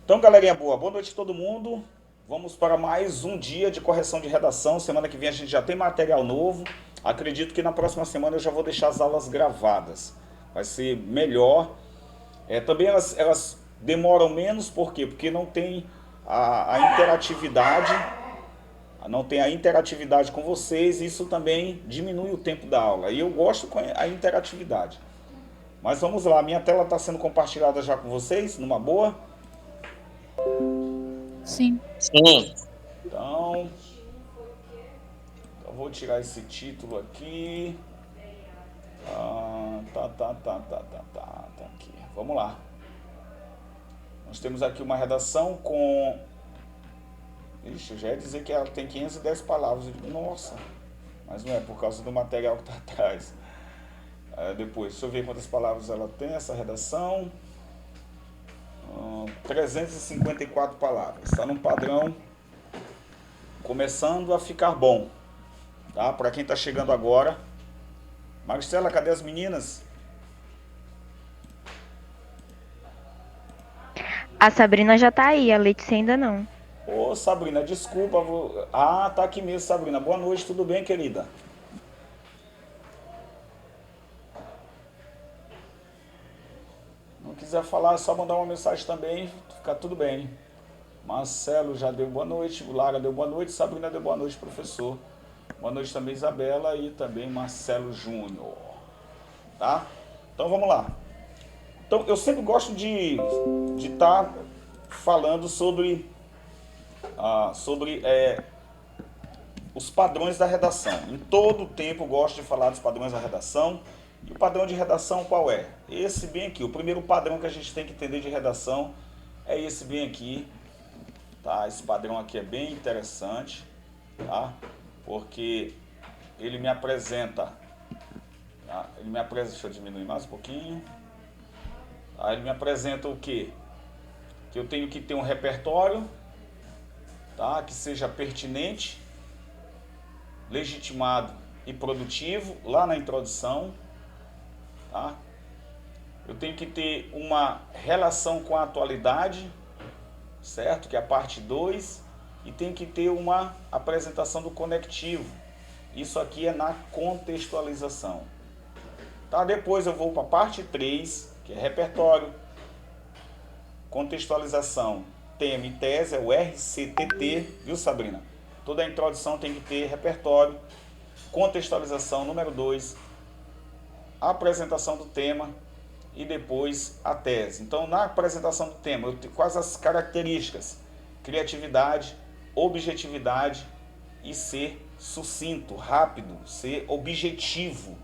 Então, galerinha boa, boa noite a todo mundo. Vamos para mais um dia de correção de redação. Semana que vem a gente já tem material novo. Acredito que na próxima semana eu já vou deixar as aulas gravadas. Vai ser melhor. Também elas demoram menos, por quê? Porque não tem a interatividade. Não tem a interatividade com vocês. Isso também diminui o tempo da aula. E eu gosto com a interatividade. Mas vamos lá, minha tela está sendo compartilhada já com vocês, numa boa. Sim. Sim. Então, eu vou tirar esse título aqui. Tá aqui. Vamos lá. Nós temos aqui uma redação com... Ixi, já ia dizer que ela tem 510 palavras. Nossa, mas não é por causa do material que está atrás. Depois, deixa eu ver quantas palavras ela tem, essa redação. 354 palavras. Está num padrão começando a ficar bom. Tá? Para quem está chegando agora. Marcela, cadê as meninas? A Sabrina já tá aí, a Letícia ainda não. Ô, Sabrina, desculpa. Tá aqui mesmo, Sabrina. Boa noite, tudo bem, querida? Não quiser falar, é só mandar uma mensagem também, fica tudo bem. Marcelo já deu boa noite, Lara deu boa noite, Sabrina deu boa noite, professor. Boa noite também, Isabela, e também Marcelo Júnior. Tá? Então vamos lá. Então eu sempre gosto de estar falando sobre os padrões da redação. Em todo o tempo eu gosto de falar dos padrões da redação. E o padrão de redação qual é? Esse bem aqui. O primeiro padrão que a gente tem que entender de redação é esse bem aqui. Tá? Esse padrão aqui é bem interessante, tá? Porque ele me apresenta... Tá? Deixa eu diminuir mais um pouquinho. Tá? Ele me apresenta o quê? Que eu tenho que ter um repertório, tá? Que seja pertinente, legitimado e produtivo, lá na introdução. Tá? Eu tenho que ter uma relação com a atualidade, certo? Que é a parte 2. E tem que ter uma apresentação do conectivo. Isso aqui é na contextualização. Tá? Depois eu vou para a parte 3, que é repertório, contextualização, tema e tese, é o RCTT, viu, Sabrina? Toda a introdução tem que ter repertório, contextualização número 2, apresentação do tema e depois a tese. Então, na apresentação do tema, eu tenho quais as características? Criatividade, objetividade e ser sucinto, rápido, ser objetivo.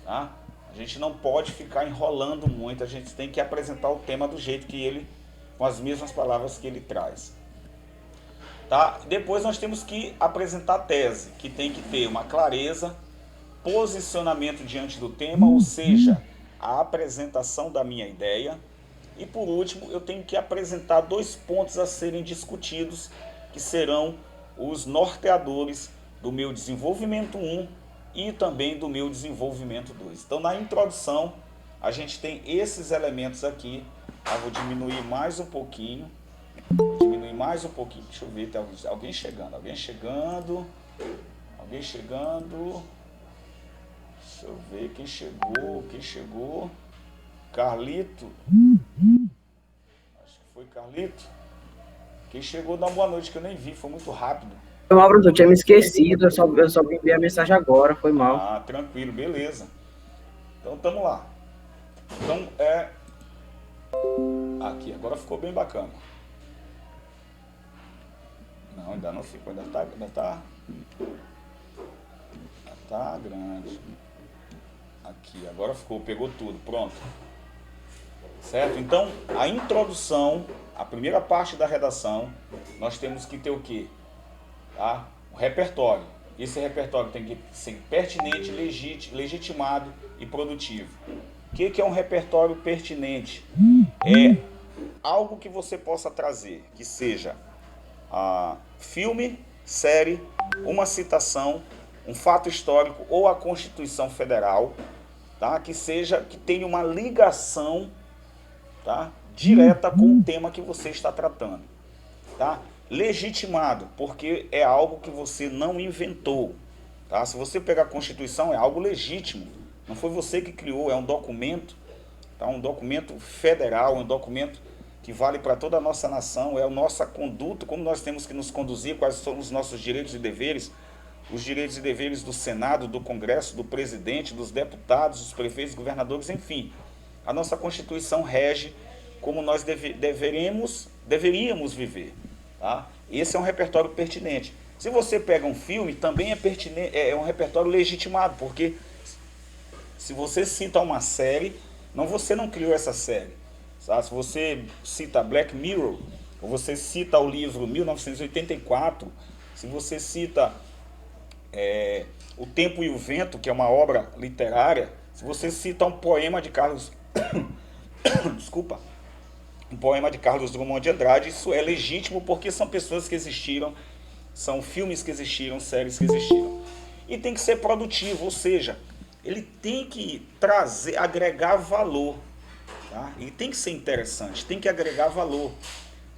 Tá? A gente não pode ficar enrolando muito, a gente tem que apresentar o tema do jeito que ele, com as mesmas palavras que ele traz. Tá? Depois nós temos que apresentar a tese, que tem que ter uma clareza, posicionamento diante do tema, ou seja, a apresentação da minha ideia. E por último, eu tenho que apresentar 2 pontos a serem discutidos, que serão os norteadores do meu desenvolvimento 1 e também do meu desenvolvimento 2. Então, na introdução, a gente tem esses elementos aqui. Vou diminuir mais um pouquinho. Deixa eu ver, tem alguém chegando. Deixa eu ver quem chegou. Carlito. Acho que foi Carlito. Quem chegou, dá uma boa noite, que eu nem vi, foi muito rápido. Foi mal, professor, eu tinha me esquecido, eu só enviei a mensagem agora, foi mal. Tranquilo, beleza. Então, tamo lá. Então, aqui, agora ficou bem bacana. Não, ainda não ficou, ainda tá grande. Aqui, agora ficou, pegou tudo, pronto. Certo? Então, a introdução, a primeira parte da redação, nós temos que ter o quê? Tá? O repertório. Esse repertório tem que ser pertinente, legitimado e produtivo. O que é um repertório pertinente? É algo que você possa trazer, que seja filme, série, uma citação, um fato histórico ou a Constituição Federal, tá? Que tenha uma ligação, tá? direta com o tema que você está tratando. Tá? Legitimado, porque é algo que você não inventou. Tá? Se você pegar a Constituição, é algo legítimo. Não foi você que criou, é um documento. Tá? Um documento federal, um documento que vale para toda a nossa nação, é a nossa conduta, como nós temos que nos conduzir, quais são os nossos direitos e deveres, os direitos e deveres do Senado, do Congresso, do presidente, dos deputados, dos prefeitos, governadores, enfim. A nossa Constituição rege como nós deveríamos viver. Tá? Esse é um repertório pertinente. Se você pega um filme, também é pertinente, é um repertório legitimado, porque se você cita uma série, você não criou essa série. Tá? Se você cita Black Mirror, ou você cita o livro 1984, se você cita O Tempo e o Vento, que é uma obra literária, se você cita um poema de Carlos... Desculpa. Um poema de Carlos Drummond de Andrade, isso é legítimo porque são pessoas que existiram, são filmes que existiram, séries que existiram. E tem que ser produtivo, ou seja, ele tem que trazer, agregar valor. Tá? Ele tem que ser interessante, tem que agregar valor.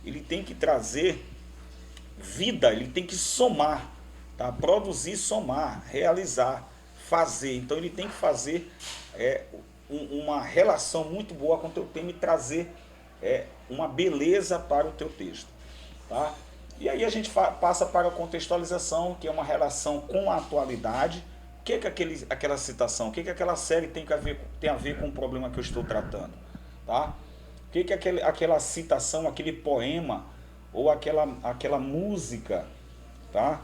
Ele tem que trazer vida, ele tem que somar. Tá? Produzir, somar, realizar, fazer. Então ele tem que fazer uma relação muito boa com o teu tema e trazer uma beleza para o teu texto. Tá? E aí a gente passa para a contextualização, que é uma relação com a atualidade. O que aquela citação, o que aquela série tem a ver com o problema que eu estou tratando? Tá? O que aquela citação, aquele poema ou aquela música, tá?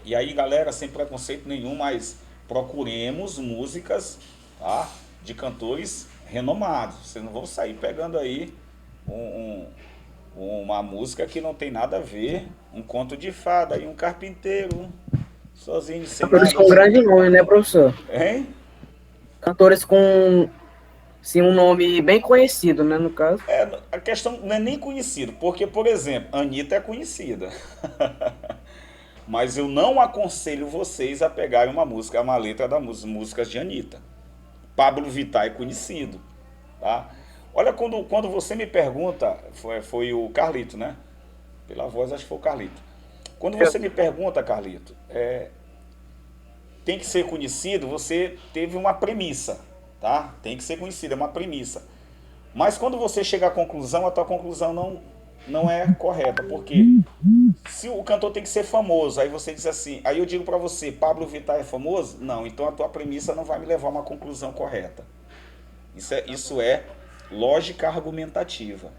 E aí, galera, sem preconceito nenhum, mas procuremos músicas, tá, de cantores renomados. Vocês não vão sair pegando aí uma música que não tem nada a ver, um conto de fada, aí um carpinteiro sozinho, sem cantores nada. Com grande nome, né, professor? Hein? Cantores com, sim, um nome bem conhecido, né, no caso. A questão não é nem conhecido, porque, por exemplo, Anitta é conhecida. Mas eu não aconselho vocês a pegarem uma letra das músicas de Anitta. Pablo Vittar é conhecido. Tá? Olha, quando você me pergunta, foi o Carlito, né? Pela voz, acho que foi o Carlito. Quando você me pergunta, Carlito, tem que ser conhecido, você teve uma premissa. Tá? Tem que ser conhecido, é uma premissa. Mas quando você chega à conclusão, a tua conclusão não é correta. Por quê? Se o cantor tem que ser famoso, aí você diz assim, aí eu digo pra você, Pablo Vittar é famoso? Não, então a tua premissa não vai me levar a uma conclusão correta. Isso é lógica argumentativa.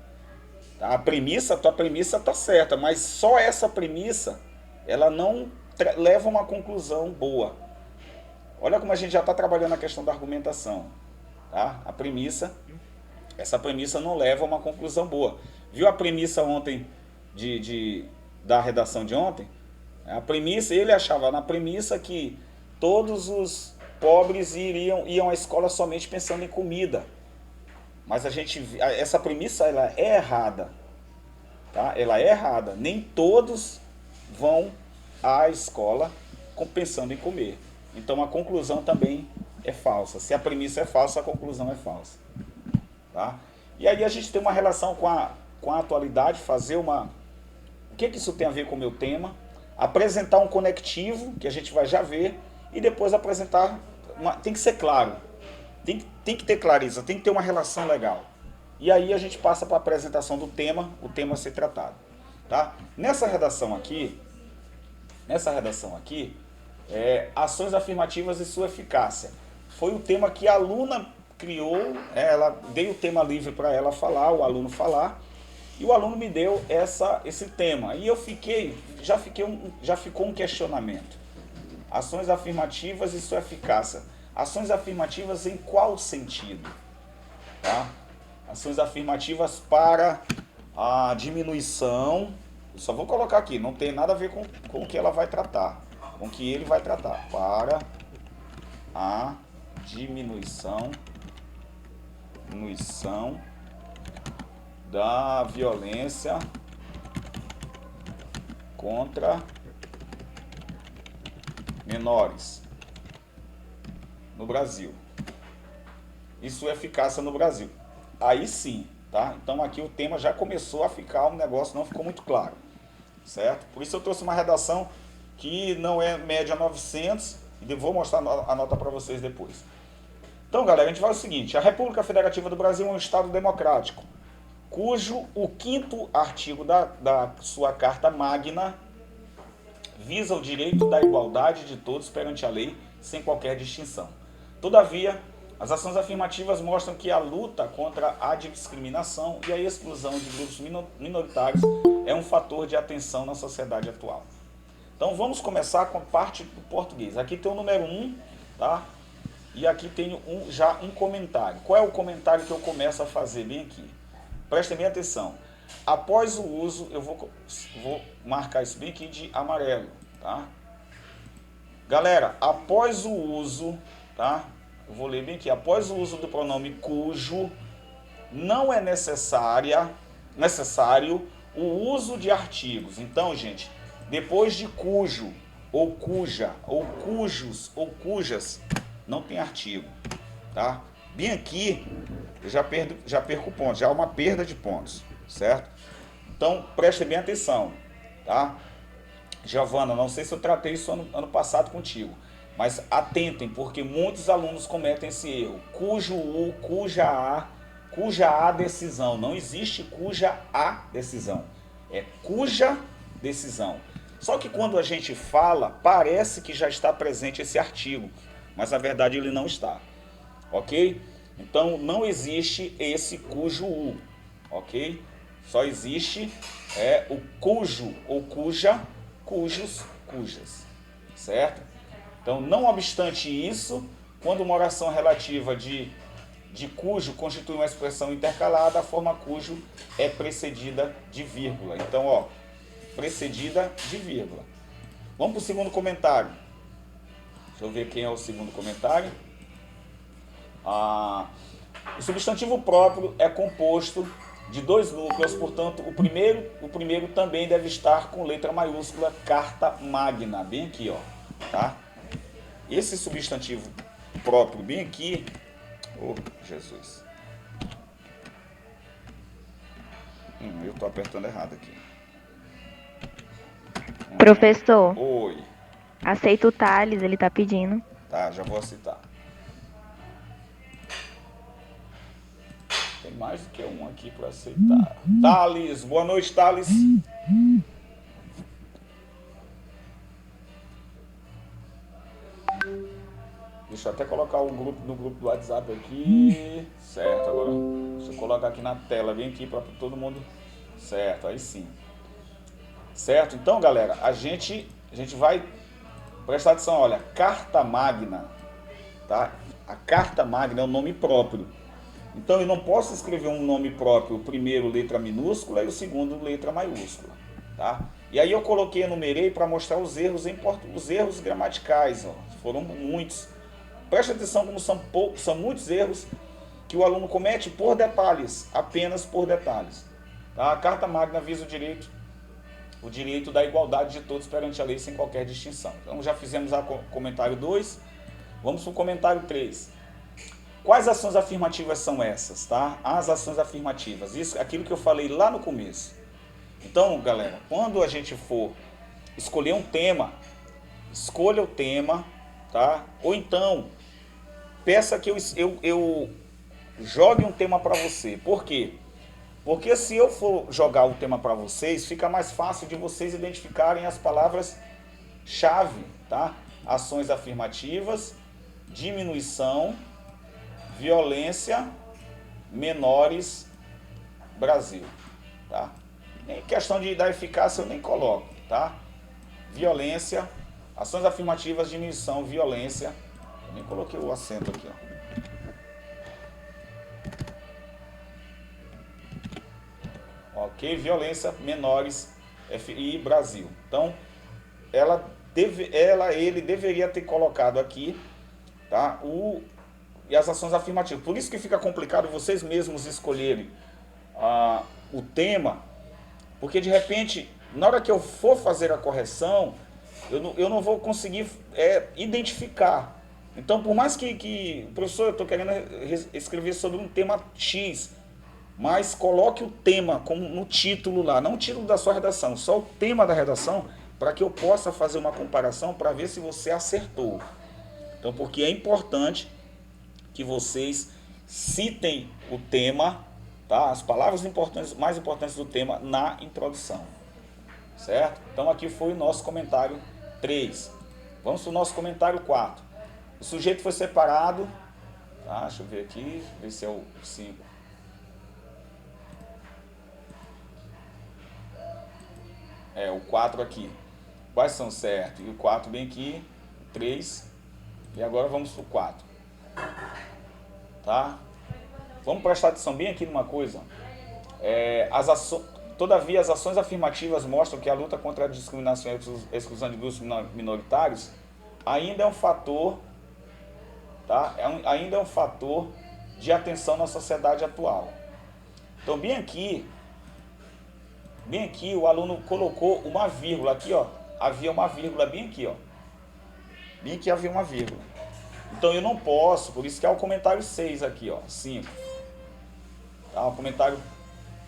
Tá? A tua premissa tá certa, mas só essa premissa, ela não leva a uma conclusão boa. Olha como a gente já está trabalhando a questão da argumentação. Tá? Essa premissa não leva a uma conclusão boa. Viu a premissa ontem da redação de ontem? A premissa, ele achava na premissa que todos os pobres iam à escola somente pensando em comida. Mas essa premissa ela é errada. Tá? Ela é errada. Nem todos vão à escola pensando em comer. Então a conclusão também é falsa. Se a premissa é falsa, a conclusão é falsa. Tá? E aí a gente tem uma relação com a atualidade, fazer uma... O que isso tem a ver com o meu tema? Apresentar um conectivo, que a gente vai já ver, e depois apresentar... Tem que ser claro. Tem que ter clareza, tem que ter uma relação legal. E aí a gente passa para a apresentação do tema, o tema a ser tratado. Tá? Nessa redação aqui, ações afirmativas e sua eficácia. Foi o tema que a aluna criou, ela dei o tema livre para ela falar, o aluno falar, e o aluno me deu esse tema. E eu já ficou um questionamento. Ações afirmativas e sua eficácia. Ações afirmativas em qual sentido? Tá? Ações afirmativas para a diminuição, eu só vou colocar aqui, não tem nada a ver com o que ela vai tratar, com o que ele vai tratar. Para a diminuição da violência contra menores no Brasil. Isso é eficácia no Brasil. Aí sim, tá? Então aqui o tema já começou a ficar, um negócio não ficou muito claro, certo? Por isso eu trouxe uma redação que não é média 900, e vou mostrar a nota para vocês depois. Então, galera, a gente vai o seguinte: a República Federativa do Brasil é um Estado democrático, cujo o 5º artigo da sua Carta Magna visa o direito da igualdade de todos perante a lei, sem qualquer distinção. Todavia, as ações afirmativas mostram que a luta contra a discriminação e a exclusão de grupos minoritários é um fator de atenção na sociedade atual. Então vamos começar com a parte do português. Aqui tem o número 1, tá? E aqui tem já um comentário. Qual é o comentário que eu começo a fazer bem aqui? Prestem bem atenção. Após o uso, eu vou marcar isso bem aqui de amarelo, tá? Galera, após o uso, tá? Eu vou ler bem aqui. Após o uso do pronome cujo, não é necessário o uso de artigos. Então, gente, depois de cujo, ou cuja, ou cujos, ou cujas, não tem artigo, tá? Bem aqui, eu já perco pontos, já há uma perda de pontos, certo? Então, prestem bem atenção, tá? Giovana, não sei se eu tratei isso ano passado contigo, mas atentem, porque muitos alunos cometem esse erro. Cujo U, cuja A decisão. Não existe cuja A decisão. É cuja decisão. Só que quando a gente fala, parece que já está presente esse artigo, mas na verdade ele não está. Ok? Então não existe esse cujo U. Ok? Só existe o cujo ou cuja, cujos, cujas. Certo? Então, não obstante isso, quando uma oração relativa de cujo constitui uma expressão intercalada, a forma cujo é precedida de vírgula. Então, ó, precedida de vírgula. Vamos para o segundo comentário. Deixa eu ver quem é o segundo comentário. O substantivo próprio é composto de 2 núcleos, portanto, o primeiro também deve estar com letra maiúscula, carta magna, bem aqui, ó, tá? Esse substantivo próprio bem aqui, oh, Jesus, eu tô apertando errado aqui. Professor, Oi. aceita o Thales, ele tá pedindo. Tá, já vou aceitar. Tem mais do que um aqui para aceitar. Thales, boa noite, Thales. Deixa eu até colocar no grupo do WhatsApp aqui. Certo, agora deixa eu colocar aqui na tela, vem aqui para todo mundo. Certo, aí sim. Certo, então galera, a gente vai prestar atenção, olha, Carta Magna, tá? A Carta Magna é um nome próprio. Então eu não posso escrever um nome próprio, o primeiro letra minúscula e o segundo letra maiúscula, tá? E aí eu coloquei, enumerei para mostrar os erros os erros gramaticais, ó. Foram muitos. Preste atenção como são muitos erros que o aluno comete por detalhes, apenas por detalhes. Tá? A Carta Magna visa o direito da igualdade de todos perante a lei sem qualquer distinção. Então já fizemos o comentário 2, vamos para o comentário 3. Quais ações afirmativas são essas? Tá? As ações afirmativas, aquilo que eu falei lá no começo. Então, galera, quando a gente for escolher um tema, escolha o tema, tá? Ou então, peça que eu jogue um tema para você. Por quê? Porque se eu for jogar o tema para vocês, fica mais fácil de vocês identificarem as palavras-chave, tá? Ações afirmativas, diminuição, violência, menores, Brasil, tá? Em questão da eficácia eu nem coloco, tá? Violência, ações afirmativas, diminuição, violência. Eu nem coloquei o acento aqui, ó. Ok, violência, menores, FI, Brasil. Então, ele deveria ter colocado aqui, tá? E as ações afirmativas. Por isso que fica complicado vocês mesmos escolherem o tema, porque de repente, na hora que eu for fazer a correção, eu não vou conseguir identificar. Então, por mais que professor, eu estou querendo escrever sobre um tema X, mas coloque o tema como no título lá, não o título da sua redação, só o tema da redação, para que eu possa fazer uma comparação para ver se você acertou. Então, porque é importante que vocês citem o tema, tá? As palavras importantes, mais importantes do tema na introdução, certo? Então aqui foi o nosso comentário 3. Vamos para o nosso comentário 4. O sujeito foi separado, tá? Deixa eu ver aqui, ver se é o 5. É, o 4 aqui. Quais são certos? E o 4 bem aqui, 3. E agora vamos para o 4. Tá? Vamos prestar atenção bem aqui numa coisa. Todavia, as ações afirmativas mostram que a luta contra a discriminação e a exclusão de grupos minoritários ainda é um fator, tá? Ainda é um fator de atenção na sociedade atual. Então, bem aqui o aluno colocou uma vírgula aqui, ó. Havia uma vírgula bem aqui, ó. Bem aqui havia uma vírgula. Então eu não posso, por isso que é o comentário 6 aqui, ó, 5. Tá, o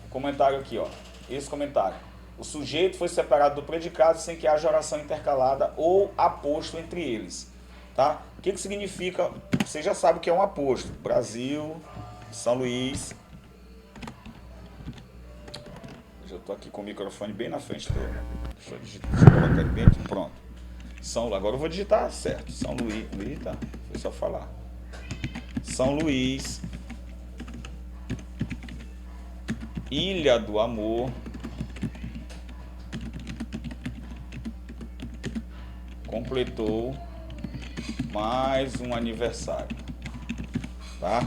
comentário aqui, ó. Esse comentário. O sujeito foi separado do predicado sem que haja oração intercalada ou aposto entre eles. Tá? O que significa? Você já sabe o que é um aposto. Brasil, São Luís. Eu estou aqui com o microfone bem na frente. Deixa eu colocar ele bem aqui. Pronto. Agora eu vou digitar certo. São Luís. Eita, foi só falar. São Luís. Ilha do Amor. Completou mais um aniversário. Tá?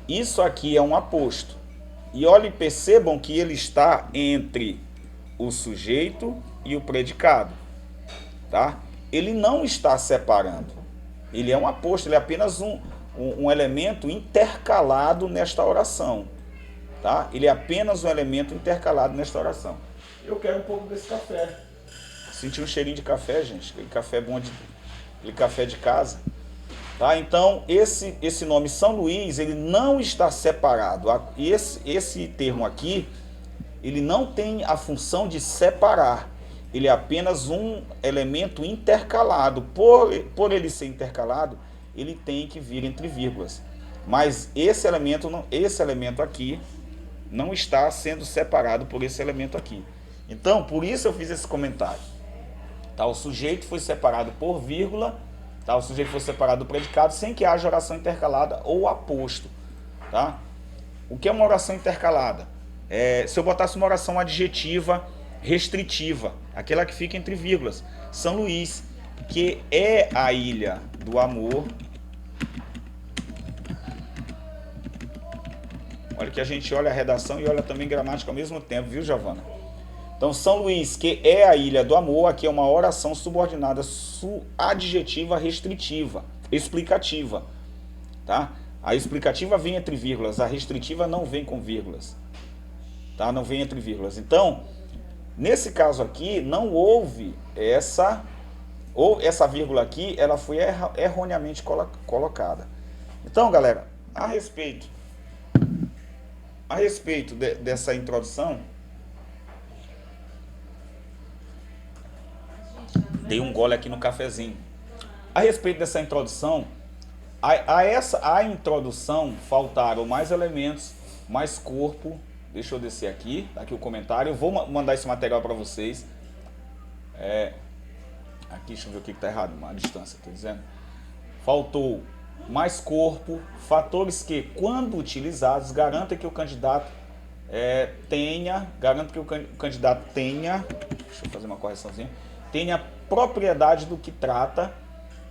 Isso aqui é um aposto. E olhem, percebam que ele está entre o sujeito e o predicado. Tá? Ele não está separando. Ele é um aposto, ele é apenas um elemento intercalado nesta oração. Tá? Ele é apenas um elemento intercalado nesta oração. Eu quero um pouco desse café. Senti um cheirinho de café, gente. Aquele café bom, aquele café de casa. Tá? Então, esse nome São Luís, ele não está separado. Esse termo aqui, ele não tem a função de separar. Ele é apenas um elemento intercalado. Por ele ser intercalado, ele tem que vir entre vírgulas. Mas esse elemento aqui não está sendo separado por esse elemento aqui. Então, por isso eu fiz esse comentário. Tá? O sujeito foi separado por vírgula. Tá? O sujeito foi separado do predicado sem que haja oração intercalada ou aposto. Tá? O que é uma oração intercalada? Se eu botasse uma oração adjetiva restritiva, aquela que fica entre vírgulas. São Luís, que é a ilha do amor. Olha que a gente olha a redação e olha também gramática ao mesmo tempo, viu, Giovana? Então, São Luís, que é a ilha do amor, aqui é uma oração subordinada adjetiva restritiva, explicativa. Tá? A explicativa vem entre vírgulas, a restritiva não vem com vírgulas. Tá? Não vem entre vírgulas. Então, nesse caso aqui, não houve essa vírgula aqui, ela foi erroneamente colocada. Então, galera, a respeito dessa introdução, dei um gole aqui no cafezinho. A respeito dessa introdução, a introdução faltaram mais elementos, mais corpo. Deixa eu descer aqui, tá aqui o comentário. Eu vou mandar esse material para vocês. Aqui, deixa eu ver o que está errado, uma distância, estou dizendo. Faltou mais corpo, fatores que, quando utilizados, garantem que o candidato tenha, deixa eu fazer uma correçãozinha, tenha propriedade do que trata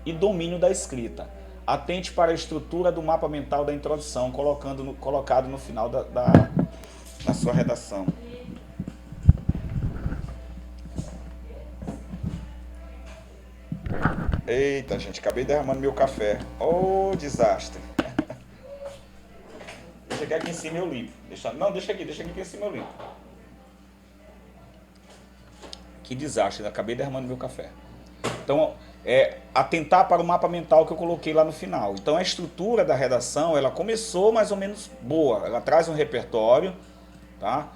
e domínio da escrita. Atente para a estrutura do mapa mental da introdução, colocado no final da sua redação. Eita, gente, acabei derramando meu café. Ô, desastre. Deixa aqui em cima eu limpo. Deixa aqui em cima eu limpo. Que desastre, acabei derramando meu café. Então, atentar para o mapa mental que eu coloquei lá no final. Então, a estrutura da redação, ela começou mais ou menos boa. Ela traz um repertório, tá?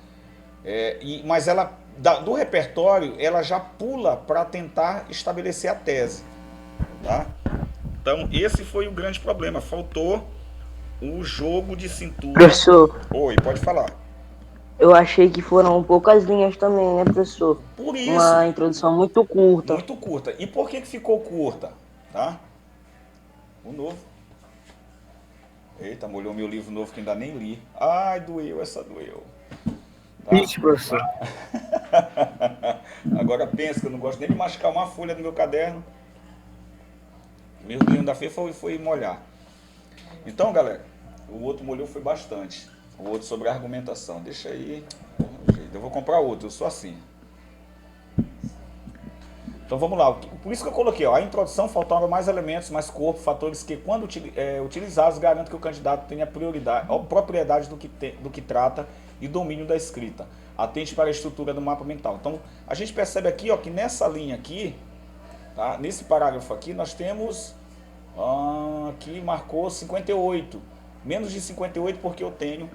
Mas ela, do repertório, ela já pula para tentar estabelecer a tese, tá? Então, esse foi o grande problema. Faltou o jogo de cintura. Professor, Oi, pode falar. eu achei que foram poucas linhas também, né, professor? Por isso. Uma introdução muito curta. Muito curta. E por que ficou curta? Tá? O novo. Eita, molhou meu livro novo que ainda nem li. Ai, doeu, essa doeu. Tá? Ixi, professor. Agora pensa que eu não gosto nem de machucar uma folha do meu caderno. Meu livro da fez foi molhar. Então, galera, o outro molhou foi bastante. O outro sobre a argumentação. Deixa aí. Eu vou comprar outro, eu sou assim. Então vamos lá. Por isso que eu coloquei, ó, a introdução faltaram mais elementos, mais corpo, fatores que, quando utilizados, garantem que o candidato tenha prioridade, ou propriedade do que trata e domínio da escrita. Atente para a estrutura do mapa mental. Então, a gente percebe aqui, ó, que nessa linha aqui, tá, nesse parágrafo aqui, nós temos, aqui marcou 58. Menos de 58 porque eu tenho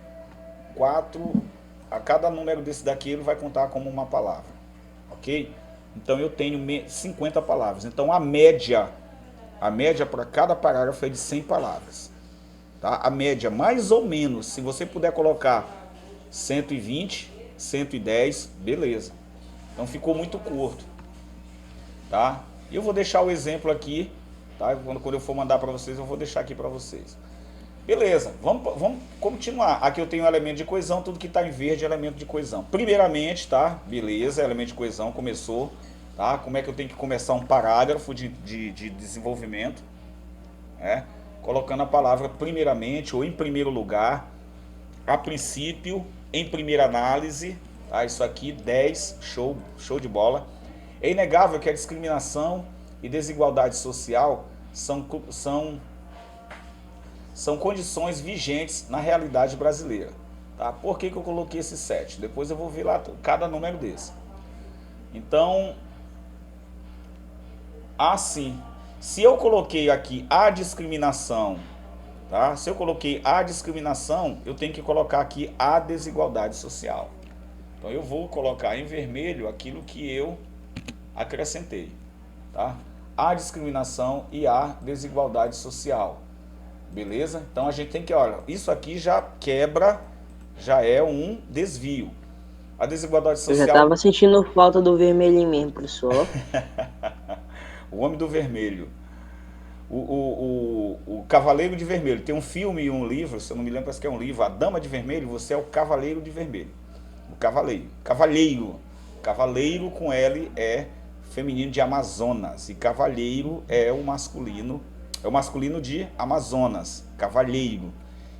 4, a cada número desse daqui ele vai contar como uma palavra, ok? Então eu tenho 50 palavras. Então a média para cada parágrafo é de 100 palavras. Tá? A média, mais ou menos, se você puder colocar 120, 110, beleza. Então ficou muito curto. Tá? Eu vou deixar o exemplo aqui, tá? Quando eu for mandar para vocês, eu vou deixar aqui para vocês. Beleza, vamos continuar. Aqui eu tenho elemento de coesão, tudo que está em verde é elemento de coesão. Primeiramente, tá? Beleza, elemento de coesão começou. Tá? Como é que eu tenho que começar um parágrafo de desenvolvimento? Colocando a palavra primeiramente ou em primeiro lugar, a princípio, em primeira análise. Tá? Isso aqui, 10, show de bola. É inegável que a discriminação e desigualdade social são condições vigentes na realidade brasileira. Tá? Por que eu coloquei esse 7? Depois eu vou ver lá cada número desse. Então, assim, se eu coloquei aqui a discriminação, tá? Se eu coloquei a discriminação, eu tenho que colocar aqui a desigualdade social. Então eu vou colocar em vermelho aquilo que eu acrescentei, tá? A discriminação e a desigualdade social. Beleza? Então a gente tem que, olha, isso aqui já quebra, já é um desvio. A desigualdade social... Eu já estava sentindo falta do vermelhinho mesmo, professor. O homem do vermelho. O Cavaleiro de Vermelho. Tem um filme e um livro, se eu não me lembro, parece que é um livro. A Dama de Vermelho, você é o Cavaleiro de Vermelho. O Cavaleiro. Cavalheiro. Cavaleiro com L é feminino de Amazonas. E cavalheiro é o masculino... É o masculino de Amazonas, cavalheiro.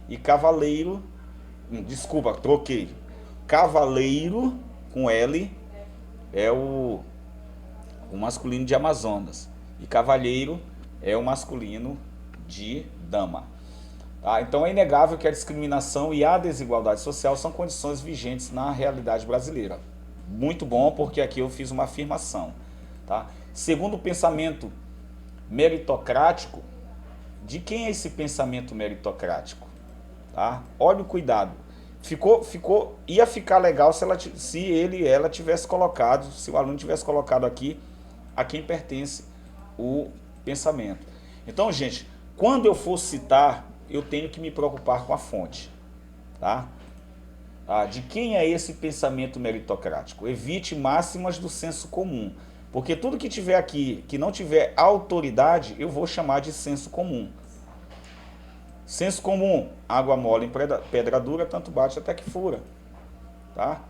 E cavaleiro, desculpa, troquei. Cavaleiro, com L, é o masculino de Amazonas. E cavalheiro é o masculino de dama. Tá? Então é inegável que a discriminação e a desigualdade social são condições vigentes na realidade brasileira. Muito bom, porque aqui eu fiz uma afirmação. Tá? Segundo o pensamento meritocrático, de quem é esse pensamento meritocrático? Tá? Olha o cuidado. Ia ficar legal se ela tivesse colocado, se o aluno tivesse colocado aqui a quem pertence o pensamento. Então, gente, quando eu for citar, eu tenho que me preocupar com a fonte. Tá? De quem é esse pensamento meritocrático? Evite máximas do senso comum. Porque tudo que tiver aqui, que não tiver autoridade, eu vou chamar de senso comum. Senso comum, água mole em pedra dura, tanto bate até que fura. Tá?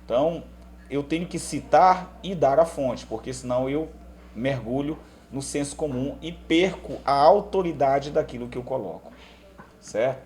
Então, eu tenho que citar e dar a fonte, porque senão eu mergulho no senso comum e perco a autoridade daquilo que eu coloco. Certo?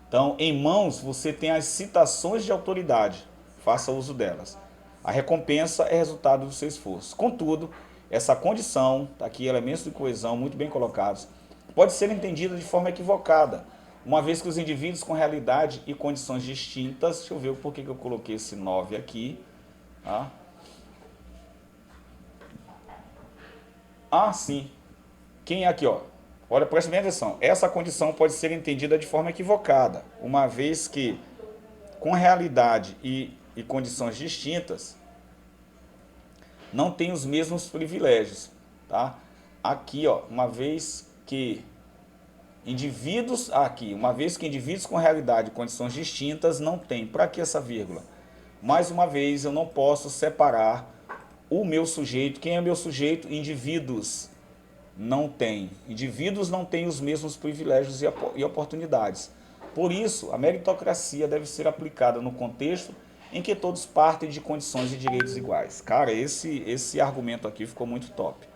Então, em mãos, você tem as citações de autoridade. Faça uso delas. A recompensa é resultado do seu esforço. Contudo, essa condição, tá aqui elementos de coesão muito bem colocados, pode ser entendida de forma equivocada, uma vez que os indivíduos com realidade e condições distintas, deixa eu ver por que eu coloquei esse 9 aqui, tá? Ah, sim. Quem é aqui, ó? Olha, presta bem atenção. Essa condição pode ser entendida de forma equivocada, uma vez que, com realidade e condições distintas, não tem os mesmos privilégios, tá? Aqui, ó, uma vez que indivíduos com realidade e condições distintas não têm. Para que essa vírgula? Mais uma vez, eu não posso separar o meu sujeito. Quem é meu sujeito? Indivíduos não têm. Indivíduos não têm os mesmos privilégios e oportunidades. Por isso, a meritocracia deve ser aplicada no contexto em que todos partem de condições e direitos iguais. Cara, esse argumento aqui ficou muito top.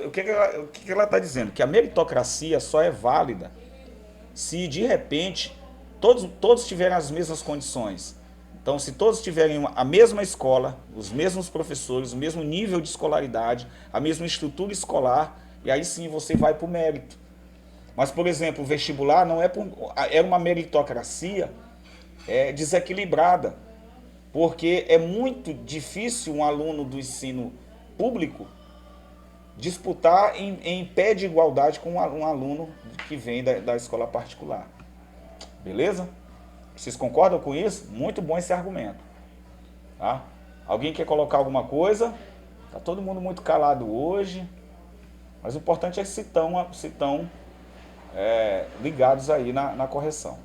O que ela está dizendo? Que a meritocracia só é válida se, de repente, todos tiverem as mesmas condições. Então, se todos tiverem a mesma escola, os mesmos professores, o mesmo nível de escolaridade, a mesma estrutura escolar, e aí sim você vai para o mérito. Mas, por exemplo, o vestibular não é uma meritocracia desequilibrada, porque é muito difícil um aluno do ensino público disputar em pé de igualdade com um aluno que vem da escola particular. Beleza? Vocês concordam com isso? Muito bom esse argumento. Tá? Alguém quer colocar alguma coisa? Tá todo mundo muito calado hoje. Mas o importante é se estão ligados aí na correção.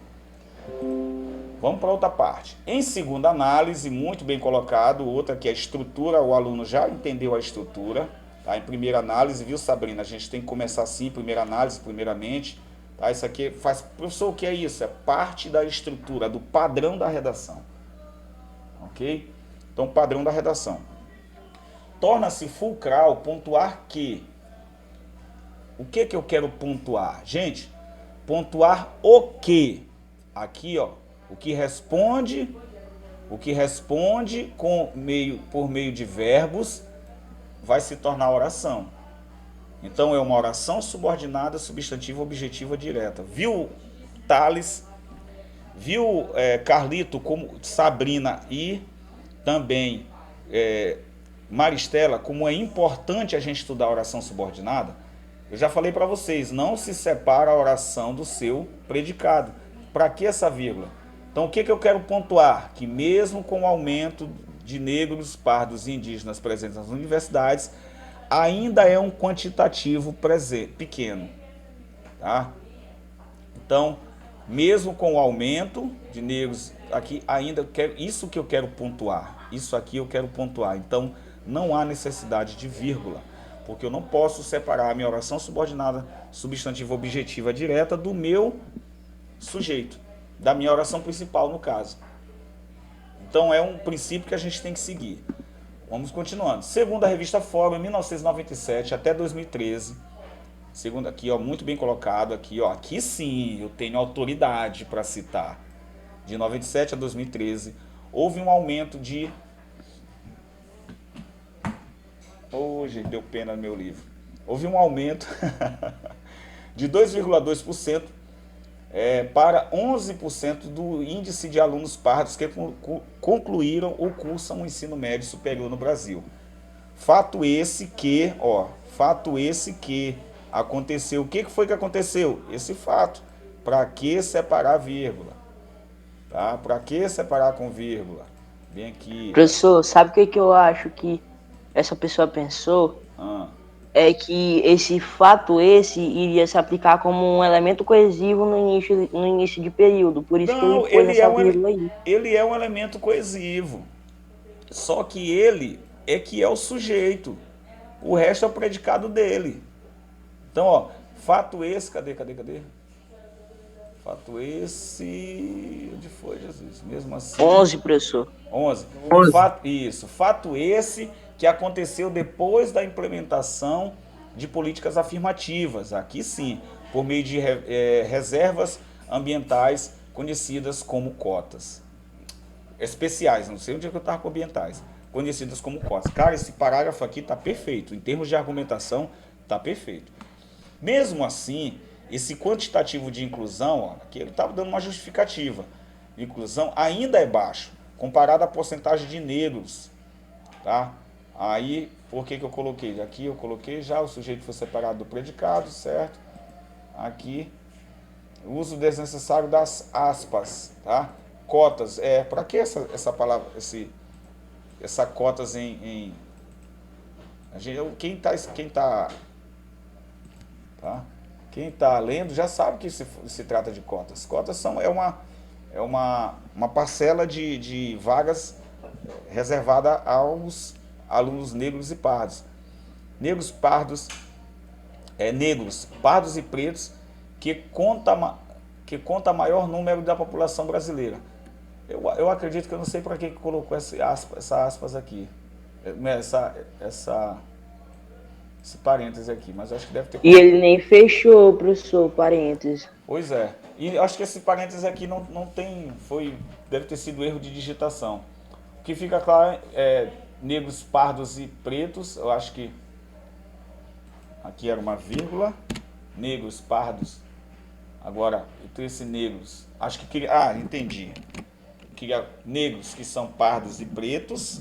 Vamos para outra parte. Em segunda análise, muito bem colocado. Outra que é a estrutura. O aluno já entendeu a estrutura. Tá? Em primeira análise, viu, Sabrina? A gente tem que começar assim, primeira análise, primeiramente. Tá? Isso aqui faz... Professor, o que é isso? É parte da estrutura, do padrão da redação. Ok? Então, padrão da redação. Torna-se fulcral pontuar que... O que eu quero pontuar? Gente, pontuar o que? Aqui, ó. O que responde por meio de verbos vai se tornar oração. Então é uma oração subordinada, substantiva, objetiva, direta. Viu, Thales? Viu, Carlito, como Sabrina e também Maristela, como é importante a gente estudar a oração subordinada? Eu já falei para vocês, não se separa a oração do seu predicado. Para que essa vírgula? Então o que eu quero pontuar? Que mesmo com o aumento de negros, pardos e indígenas presentes nas universidades, ainda é um quantitativo pequeno. Tá? Então, mesmo com o aumento de negros, aqui ainda isso que eu quero pontuar. Isso aqui eu quero pontuar. Então, não há necessidade de vírgula, porque eu não posso separar a minha oração subordinada, substantiva, objetiva, direta do meu sujeito, da minha oração principal, no caso. Então, é um princípio que a gente tem que seguir. Vamos continuando. Segundo a revista Fórum, em 1997 até 2013, segundo aqui, ó, muito bem colocado aqui, ó, aqui sim eu tenho autoridade para citar. De 97 a 2013, houve um aumento de... Hoje deu pena no meu livro. Houve um aumento de 2,2% para 11% do índice de alunos pardos que concluíram ou cursam o ensino médio superior no Brasil. Fato esse que aconteceu. O que foi que aconteceu? Esse fato. Para que separar vírgula? Tá? Para que separar com vírgula? Vem aqui. Professor, sabe o que eu acho que essa pessoa pensou? É que esse fato iria se aplicar como um elemento coesivo no início de período. Por isso não, que ele pôs essa vírgula aí. Ele é um elemento coesivo. Só que ele é o sujeito. O resto é o predicado dele. Então, ó, fato esse, cadê? Fato esse... Onde foi, Jesus? Mesmo assim... 11, professor. 11. Fato esse que aconteceu depois da implementação de políticas afirmativas. Aqui sim, por meio de reservas ambientais conhecidas como cotas. Especiais, não sei onde é que eu estava com ambientais. Conhecidas como cotas. Cara, esse parágrafo aqui está perfeito. Em termos de argumentação, está perfeito. Mesmo assim, esse quantitativo de inclusão, ó, aqui ele estava dando uma justificativa. Inclusão ainda é baixo, comparado à porcentagem de negros. Tá? Aí, por que eu coloquei? Aqui eu coloquei já, o sujeito foi separado do predicado, certo? Aqui, uso desnecessário das aspas, tá? Cotas, para que essa palavra, essa cotas quem tá lendo já sabe que se trata de cotas. Cotas é uma parcela de vagas reservada aos alunos negros e pardos. Negros, pardos e pretos, que conta maior número da população brasileira. Eu acredito que eu não sei para que colocou essa aspas aqui, esse parênteses aqui, mas acho que deve ter... E ele nem fechou, professor, parênteses. Pois é. E acho que esse parênteses aqui não tem... Deve ter sido erro de digitação. O que fica claro é negros, pardos e pretos. Eu acho que aqui era uma vírgula. Negros, pardos. Agora, entre esses negros... Acho que queria... Ah, entendi. Queria negros que são pardos e pretos.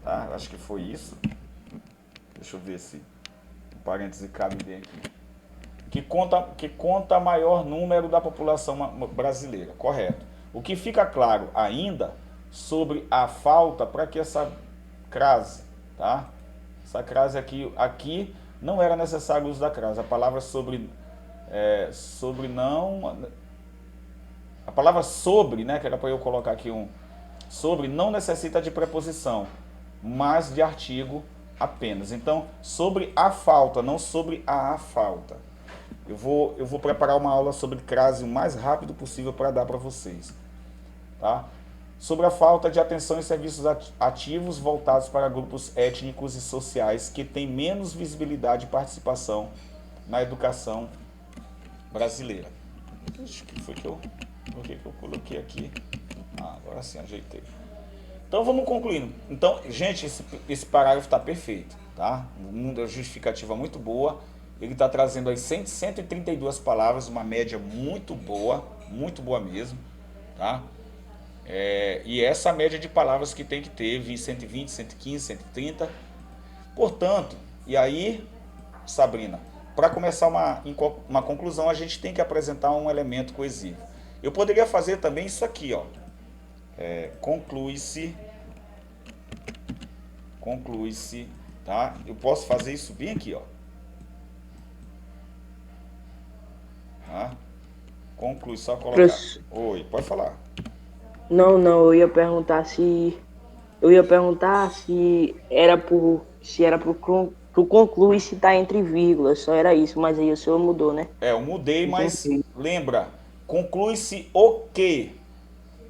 Tá? Acho que foi isso. Deixa eu ver se o parêntese cabe bem aqui. Que conta maior número da população brasileira, correto. O que fica claro ainda sobre a falta, para que essa crase, tá? Essa crase aqui não era necessário o uso da crase. A palavra a palavra sobre, né, que era para eu colocar aqui sobre, não necessita de preposição, mas de artigo apenas. Então, sobre a falta, não sobre a falta. Eu vou preparar uma aula sobre crase o mais rápido possível para dar para vocês. Tá? Sobre a falta de atenção em serviços ativos voltados para grupos étnicos e sociais que têm menos visibilidade e participação na educação brasileira. Acho que foi que eu coloquei aqui. Agora sim, ajeitei. Então vamos concluindo. Então, gente, esse parágrafo está perfeito, tá? Uma justificativa muito boa. Ele está trazendo aí 132 palavras, uma média muito boa mesmo, tá? E essa média de palavras que tem que ter, 120, 115, 130. Portanto, e aí, Sabrina, para começar uma conclusão, a gente tem que apresentar um elemento coesivo. Eu poderia fazer também isso aqui, ó. Conclui-se, tá? Eu posso fazer isso bem aqui, ó. Tá? Conclui, só colocar. Oi, pode falar. Não, eu ia perguntar se era pro conclui se tá entre vírgulas, só era isso, mas aí o senhor mudou, né? Eu mudei, mas lembra, conclui-se o quê?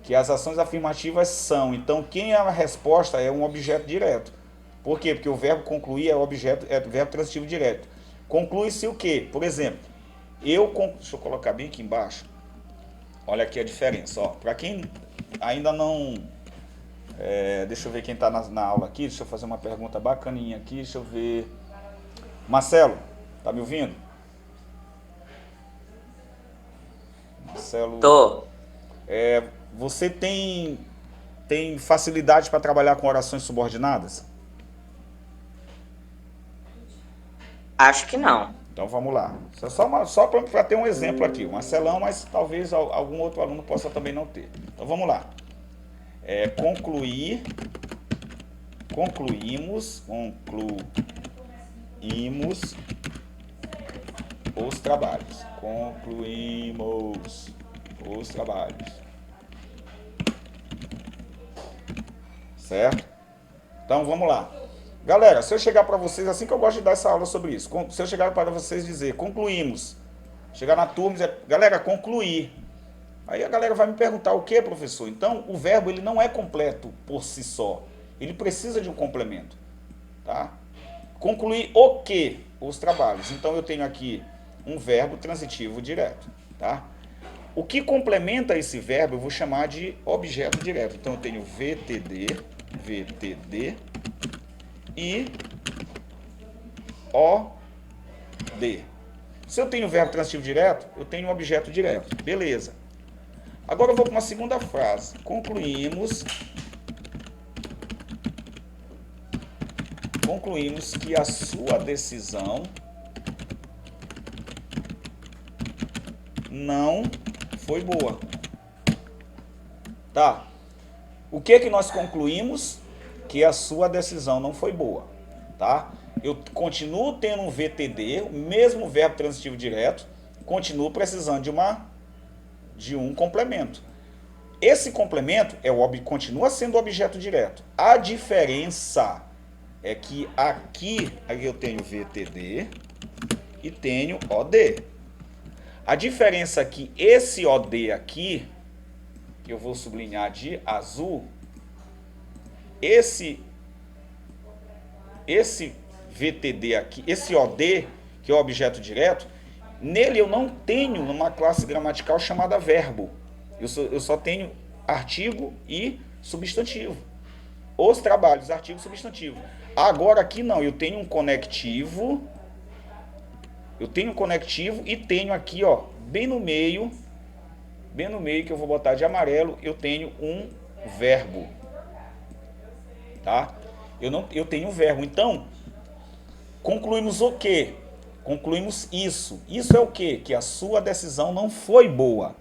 Que as ações afirmativas são. Então, quem é a resposta é um objeto direto. Por quê? Porque o verbo concluir é verbo transitivo direto. Conclui-se o quê? Por exemplo, deixa eu colocar bem aqui embaixo. Olha aqui a diferença. Para quem ainda não... deixa eu ver quem está na aula aqui. Deixa eu fazer uma pergunta bacaninha aqui. Deixa eu ver. Marcelo, tá me ouvindo? Marcelo... Tô. Você tem facilidade para trabalhar com orações subordinadas? Acho que não. Então vamos lá. Só para ter um exemplo aqui. O Marcelão, mas talvez algum outro aluno possa também não ter. Então vamos lá. Concluímos os trabalhos. Concluímos os trabalhos. Certo? Então vamos lá. Galera, se eu chegar para vocês, assim que eu gosto de dar essa aula sobre isso, se eu chegar para vocês dizer, concluímos, chegar na turma e dizer, galera, concluir. Aí a galera vai me perguntar, o que, professor? Então, o verbo ele não é completo por si só. Ele precisa de um complemento. Tá? Concluir o quê? Os trabalhos. Então, eu tenho aqui um verbo transitivo direto. Tá? O que complementa esse verbo, eu vou chamar de objeto direto. Então, eu tenho VTD e OD. Se eu tenho verbo transitivo direto, eu tenho um objeto direto. Beleza. Agora eu vou para uma segunda frase. Concluímos concluímos que a sua decisão não foi boa. Tá? O que que nós concluímos? Que a sua decisão não foi boa. Tá? Eu continuo tendo um VTD, o mesmo verbo transitivo direto, continuo precisando de um complemento. Esse complemento continua sendo objeto direto. A diferença é que aqui eu tenho VTD e tenho OD. A diferença é que esse OD aqui, que eu vou sublinhar de azul, esse VTD aqui, esse OD, que é o objeto direto, nele eu não tenho uma classe gramatical chamada verbo. Eu só tenho artigo e substantivo. Os trabalhos, artigo e substantivo. Agora aqui não, eu tenho um conectivo. Eu tenho um conectivo e tenho aqui, ó, bem no meio que eu vou botar de amarelo, eu tenho um verbo. Tá? Eu tenho um verbo. Então, concluímos o quê? Concluímos isso. Isso é o quê? Que a sua decisão não foi boa.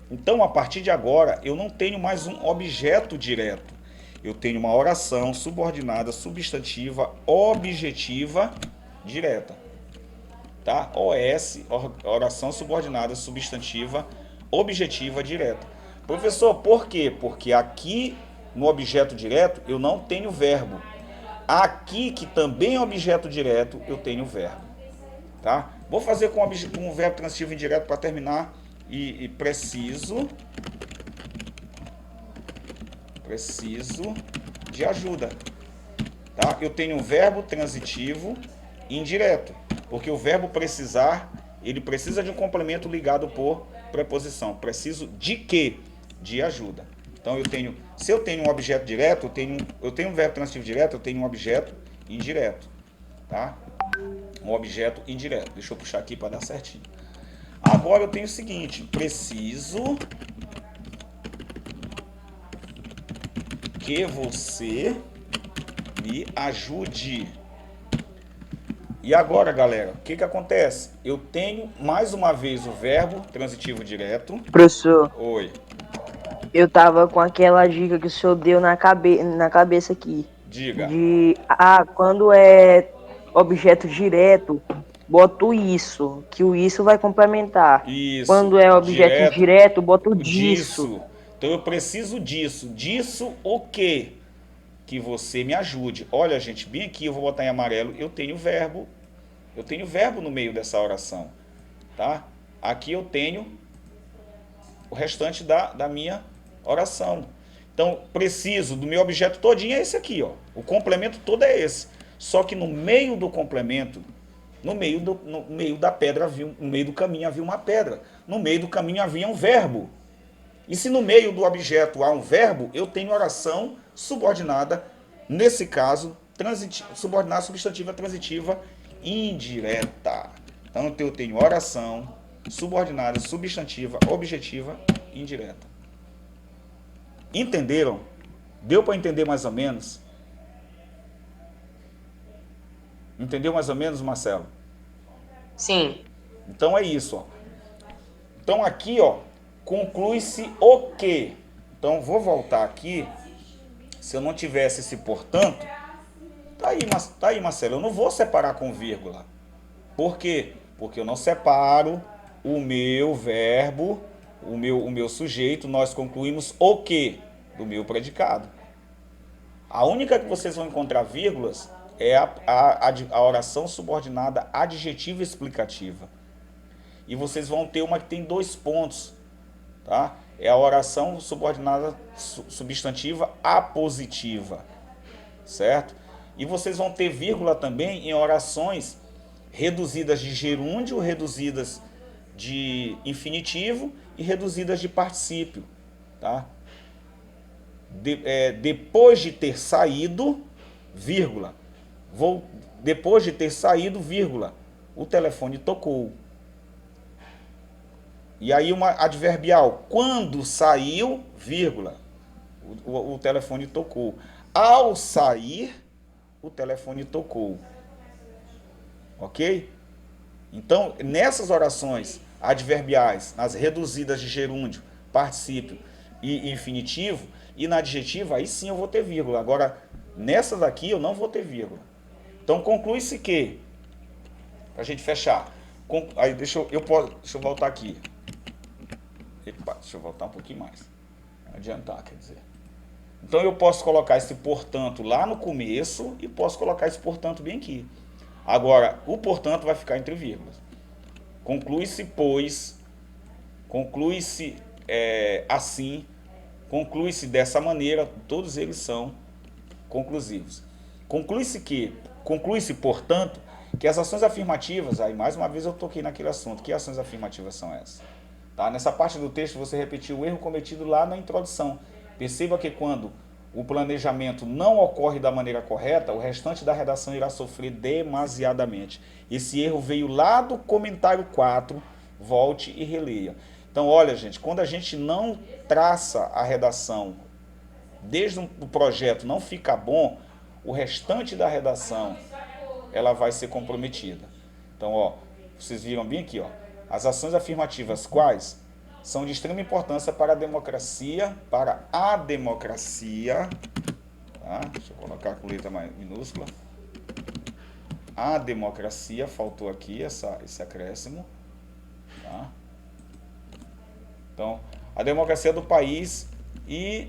Então, a partir de agora, eu não tenho mais um objeto direto. Eu tenho uma oração subordinada, substantiva, objetiva, direta. Tá? OS, oração subordinada, substantiva, objetiva, direta. Professor, por quê? Porque aqui, no objeto direto, eu não tenho verbo. Aqui, que também é objeto direto, eu tenho verbo. Tá? Vou fazer com um verbo transitivo indireto para terminar. E preciso de ajuda. Tá? Eu tenho um verbo transitivo indireto, porque o verbo precisar, ele precisa de um complemento ligado por preposição. Preciso de quê? De ajuda. Então se eu tenho um objeto direto, eu tenho um verbo transitivo direto, eu tenho um objeto indireto. Tá? Um objeto indireto. Deixa eu puxar aqui para dar certinho. Agora eu tenho o seguinte, preciso que você me ajude. E agora, galera, o que acontece? Eu tenho mais uma vez o verbo transitivo direto. Professor. Oi. Eu tava com aquela dica que o senhor deu na cabeça aqui. Diga. Quando é objeto direto, boto isso, que o isso vai complementar. Isso. Quando é objeto direto, boto disso. Então eu preciso disso. Disso o quê? Que você me ajude. Olha, gente, bem aqui eu vou botar em amarelo, eu tenho verbo no meio dessa oração. Tá? Aqui eu tenho o restante da minha oração. Então, preciso do meu objeto todinho é esse aqui, ó. O complemento todo é esse. Só que no meio do complemento, no meio da pedra, no meio do caminho havia uma pedra. No meio do caminho havia um verbo. E se no meio do objeto há um verbo, eu tenho oração subordinada, nesse caso, subordinada, substantiva, transitiva, indireta. Então eu tenho oração subordinada, substantiva, objetiva, indireta. Entenderam? Deu para entender mais ou menos? Entendeu mais ou menos, Marcelo? Sim. Então é isso, ó. Então aqui, ó, conclui-se o quê? Então vou voltar aqui. Se eu não tivesse esse portanto, tá aí, Marcelo, eu não vou separar com vírgula. Por quê? Porque eu não separo o meu verbo, o meu sujeito, nós concluímos o quê? Do meu predicado. A única que vocês vão encontrar vírgulas é a oração subordinada adjetiva explicativa. E vocês vão ter uma que tem 2 pontos, tá? É a oração subordinada substantiva apositiva, certo? E vocês vão ter vírgula também em orações reduzidas de gerúndio, reduzidas de infinitivo e reduzidas de particípio, tá? Depois de ter saído, vírgula, depois de ter saído, vírgula, o telefone tocou. E aí uma adverbial, quando saiu, vírgula, o telefone tocou. Ao sair, o telefone tocou. Ok? Então, nessas orações adverbiais, nas reduzidas de gerúndio, particípio e infinitivo, e na adjetiva, aí sim eu vou ter vírgula. Agora, nessas aqui eu não vou ter vírgula. Então, conclui-se que, para a gente fechar, aí deixa eu voltar aqui. Epa, deixa eu voltar um pouquinho mais. Adiantar, quer dizer. Então, eu posso colocar esse portanto lá no começo e posso colocar esse portanto bem aqui. Agora, o portanto vai ficar entre vírgulas. Conclui-se, pois, conclui-se assim, conclui-se dessa maneira, todos eles são conclusivos. Conclui-se, portanto, que as ações afirmativas, aí mais uma vez eu toquei naquele assunto, que ações afirmativas são essas? Tá? Nessa parte do texto você repetiu o erro cometido lá na introdução. Perceba que quando o planejamento não ocorre da maneira correta, o restante da redação irá sofrer demasiadamente. Esse erro veio lá do comentário 4, volte e releia. Então, olha, gente, quando a gente não traça a redação desde o projeto, não fica bom, o restante da redação ela vai ser comprometida. Então, ó, vocês viram bem aqui, ó, as ações afirmativas quais são de extrema importância para a democracia, tá? Deixa eu colocar com letra minúscula. A democracia, faltou aqui esse acréscimo, tá? Então, a democracia do país e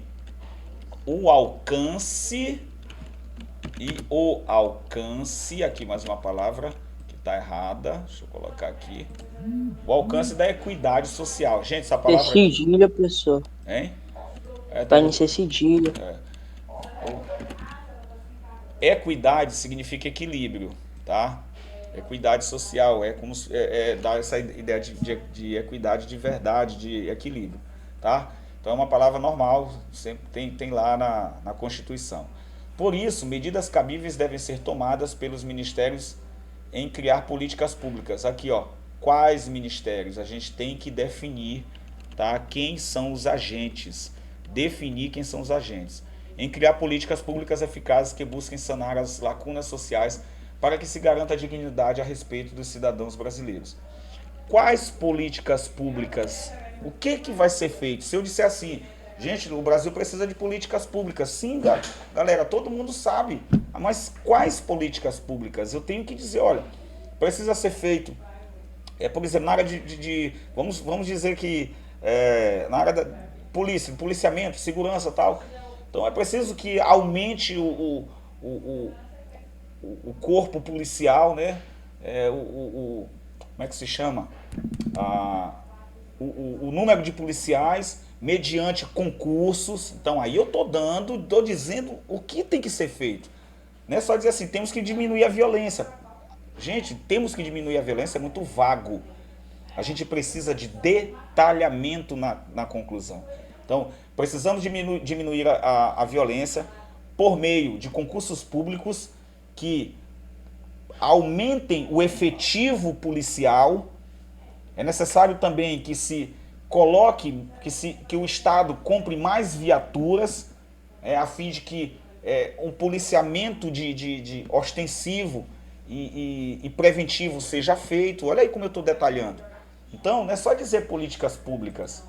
o alcance, aqui mais uma palavra que está errada, deixa eu colocar aqui. O alcance da equidade social. Gente, essa palavra... Cedilha, professor. Hein? Para não ser cedilha. Equidade significa equilíbrio, tá? Equidade social, dá essa ideia de equidade de verdade, de equilíbrio, tá? Então é uma palavra normal, sempre tem lá na Constituição. Por isso, medidas cabíveis devem ser tomadas pelos ministérios em criar políticas públicas. Aqui, ó, quais ministérios? A gente tem que definir, tá? Quem são os agentes. Definir quem são os agentes. Em criar políticas públicas eficazes que busquem sanar as lacunas sociais para que se garanta a dignidade a respeito dos cidadãos brasileiros. Quais políticas públicas? O que vai ser feito? Se eu disser assim, gente, o Brasil precisa de políticas públicas. Sim, galera, todo mundo sabe. Mas quais políticas públicas? Eu tenho que dizer, olha, precisa ser feito. Por exemplo, na área vamos dizer que na área da polícia, policiamento, segurança e tal. Então é preciso que aumente o corpo policial, né? Como é que se chama? O número de policiais mediante concursos. Então aí eu estou dizendo o que tem que ser feito. Não é só dizer assim, temos que diminuir a violência. Gente, temos que diminuir a violência, é muito vago. A gente precisa de detalhamento na conclusão. Então, precisamos diminuir a violência por meio de concursos públicos que aumentem o efetivo policial. É necessário também que se coloque, que o Estado compre mais viaturas, a fim de que um policiamento de ostensivo e preventivo seja feito. Olha aí como eu estou detalhando. Então, não é só dizer políticas públicas.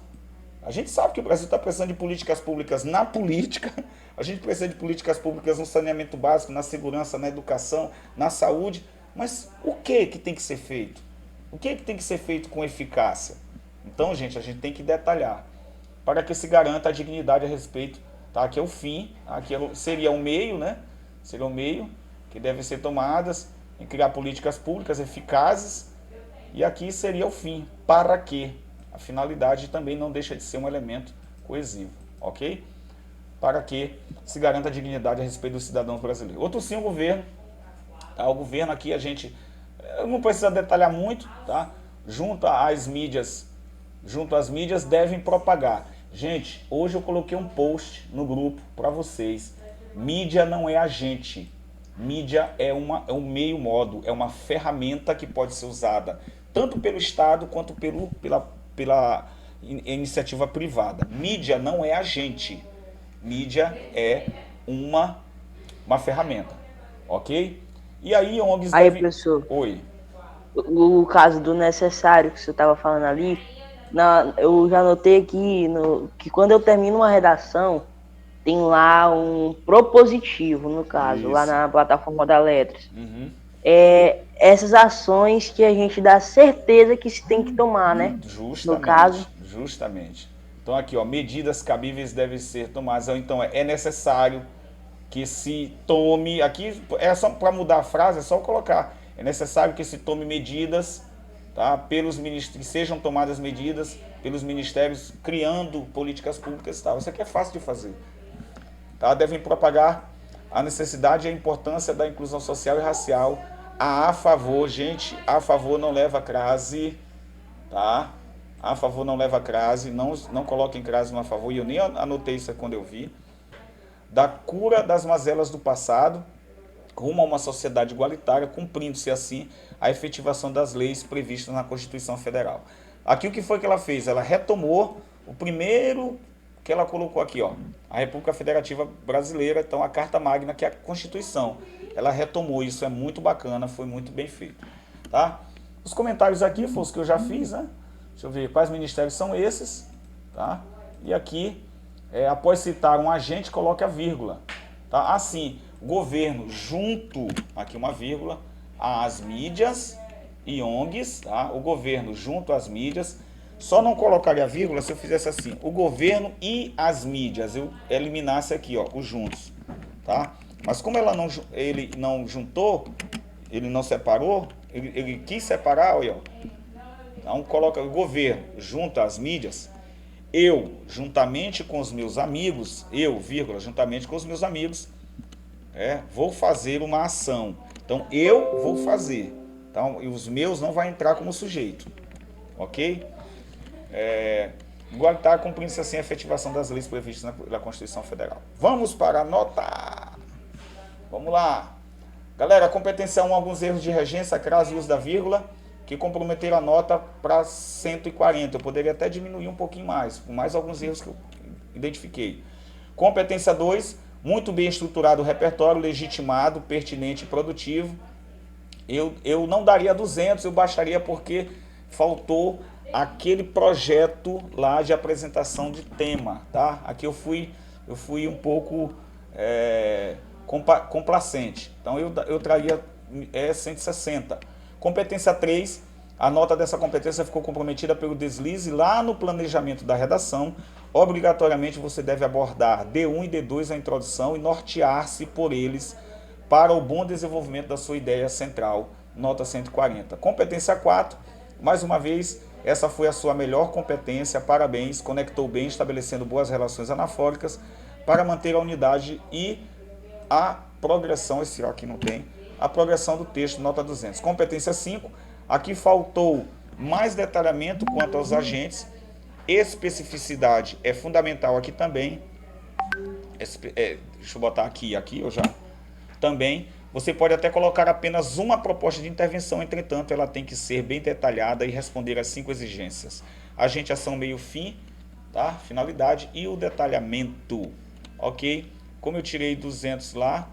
A gente sabe que o Brasil está precisando de políticas públicas na política, a gente precisa de políticas públicas no saneamento básico, na segurança, na educação, na saúde, mas o que tem que ser feito? O que tem que ser feito com eficácia? Então, gente, a gente tem que detalhar, para que se garanta a dignidade a respeito, tá? Aqui é o fim, aqui seria o meio, né? Seria o meio que devem ser tomadas em criar políticas públicas eficazes, e aqui seria o fim, para quê? A finalidade também não deixa de ser um elemento coesivo, ok? Para que se garanta a dignidade a respeito dos cidadãos brasileiros. Outro sim, o governo. Tá? O governo aqui a gente não precisa detalhar muito, tá? Junto às mídias devem propagar. Gente, hoje eu coloquei um post no grupo para vocês. Mídia não é agente. Mídia é um meio modo, é uma ferramenta que pode ser usada tanto pelo Estado quanto pela iniciativa privada. Mídia não é agente. Mídia é uma ferramenta. ok? E aí ONGs Aí, devem... professor, Oi. o caso do necessário que você estava falando ali, eu já notei aqui que quando eu termino uma redação, tem lá um propositivo, no caso, lá Isso. na plataforma da Letras. Uhum. Essas ações que a gente dá certeza que se tem que tomar, né? No caso. Justamente. Então aqui, ó, medidas cabíveis devem ser tomadas. Então é necessário que se tome, aqui é só para mudar a frase, é só colocar, é necessário que se tome medidas, tá? Pelos ministérios, que sejam tomadas medidas pelos ministérios criando políticas públicas e tal. Isso aqui é fácil de fazer. Tá? Devem propagar a necessidade e a importância da inclusão social e racial. A favor, gente, a favor não leva crase, tá? A favor não leva crase, não coloquem crase no a favor, e eu nem anotei isso quando eu vi. Da cura das mazelas do passado, rumo a uma sociedade igualitária, cumprindo-se assim a efetivação das leis previstas na Constituição Federal. Aqui o que foi que ela fez? Ela retomou o primeiro que ela colocou aqui, ó, a República Federativa Brasileira, então a Carta Magna, que é a Constituição. Ela retomou, isso é muito bacana, foi muito bem feito, tá? Os comentários aqui foram os que eu já fiz, né? Deixa eu ver quais ministérios são esses, tá? E aqui, após citar um agente, coloque a vírgula, tá? Assim, governo junto, aqui uma vírgula, às mídias e ONGs, tá? O governo junto às mídias, só não colocaria a vírgula se eu fizesse assim, o governo e as mídias, eu eliminasse aqui, ó, os juntos, tá? Mas como ele não juntou, ele não separou, ele quis separar, olha, ó. Então coloca o governo junto às mídias, eu, juntamente com os meus amigos, juntamente com os meus amigos, vou fazer uma ação. Então, eu vou fazer. Então, e os meus não vai entrar como sujeito. Ok? Igualitário, cumprindo-se assim a efetivação das leis previstas na Constituição Federal. Vamos para a nota. Vamos lá. Galera, a competência 1, alguns erros de regência, crase e uso da vírgula, que comprometeram a nota para 140. Eu poderia até diminuir um pouquinho mais, com mais alguns erros que eu identifiquei. Competência 2, muito bem estruturado o repertório, legitimado, pertinente e produtivo. Eu não daria 200, eu baixaria porque faltou aquele projeto lá de apresentação de tema, tá? Aqui eu fui um pouco complacente. Então eu traria 160. Competência 3, a nota dessa competência ficou comprometida pelo deslize lá no planejamento da redação. Obrigatoriamente você deve abordar D1 e D2 a introdução e nortear-se por eles para o bom desenvolvimento da sua ideia central, nota 140. Competência 4, mais uma vez, essa foi a sua melhor competência, parabéns, conectou bem, estabelecendo boas relações anafóricas para manter a unidade e a progressão, esse aqui não tem, a progressão do texto, nota 200. Competência 5, aqui faltou mais detalhamento quanto aos agentes, especificidade é fundamental aqui também, deixa eu botar aqui eu já, também, você pode até colocar apenas uma proposta de intervenção, entretanto, ela tem que ser bem detalhada e responder às 5 exigências. Agente, ação, meio, fim, tá? Finalidade e o detalhamento, ok? Como eu tirei 200 lá,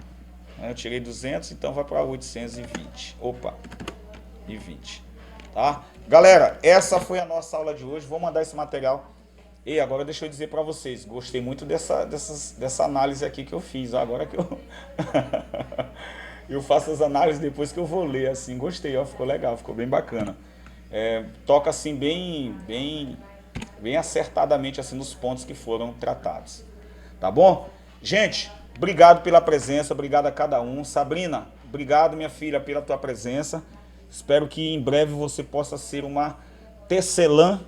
eu tirei 200, então vai para 820. Opa, e 20. Tá? Galera, essa foi a nossa aula de hoje. Vou mandar esse material. E agora deixa eu dizer para vocês, gostei muito dessa análise aqui que eu fiz. Agora que eu faço as análises depois que eu vou ler, assim, gostei, ó, ficou legal, ficou bem bacana. Toca assim bem acertadamente assim nos pontos que foram tratados. Tá bom? Gente, obrigado pela presença, obrigado a cada um. Sabrina, obrigado, minha filha, pela tua presença. Espero que em breve você possa ser uma tecelã,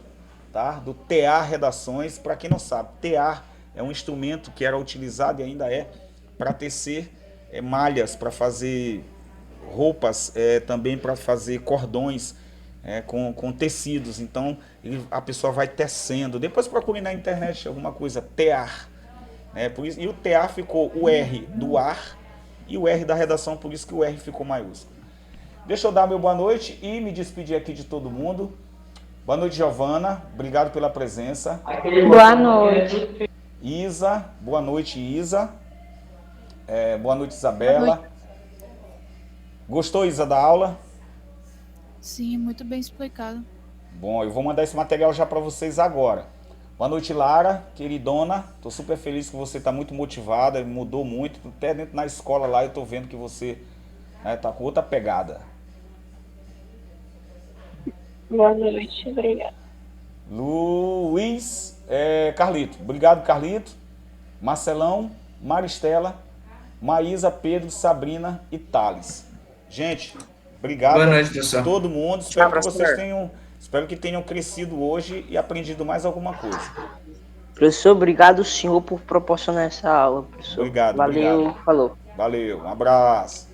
tá? Do TA Redações. Para quem não sabe, TA é um instrumento que era utilizado e ainda é para tecer malhas, para fazer roupas, também para fazer cordões com tecidos. Então a pessoa vai tecendo. Depois procure na internet alguma coisa, tear. Por isso, e o TA ficou o R do ar e o R da redação, por isso que o R ficou maiúsculo. Deixa eu dar meu boa noite e me despedir aqui de todo mundo. Boa noite, Giovana. Obrigado pela presença. Boa noite. Isa. Boa noite, Isa. Boa noite, Isabela. Gostou, Isa, da aula? Sim, muito bem explicado. Bom, eu vou mandar esse material já para vocês agora. Boa noite, Lara, queridona. Tô super feliz que você tá muito motivada, mudou muito. Até dentro na escola lá eu tô vendo que você tá com outra pegada. Boa noite, obrigada. Luiz, Carlito. Obrigado, Carlito. Marcelão, Maristela, Maísa, Pedro, Sabrina e Thales. Gente, obrigado. Boa noite, pessoal. A todo mundo. Espero que tenham crescido hoje e aprendido mais alguma coisa. Professor, obrigado, senhor, por proporcionar essa aula, professor. Obrigado. Valeu, obrigado. falou. Valeu, um abraço.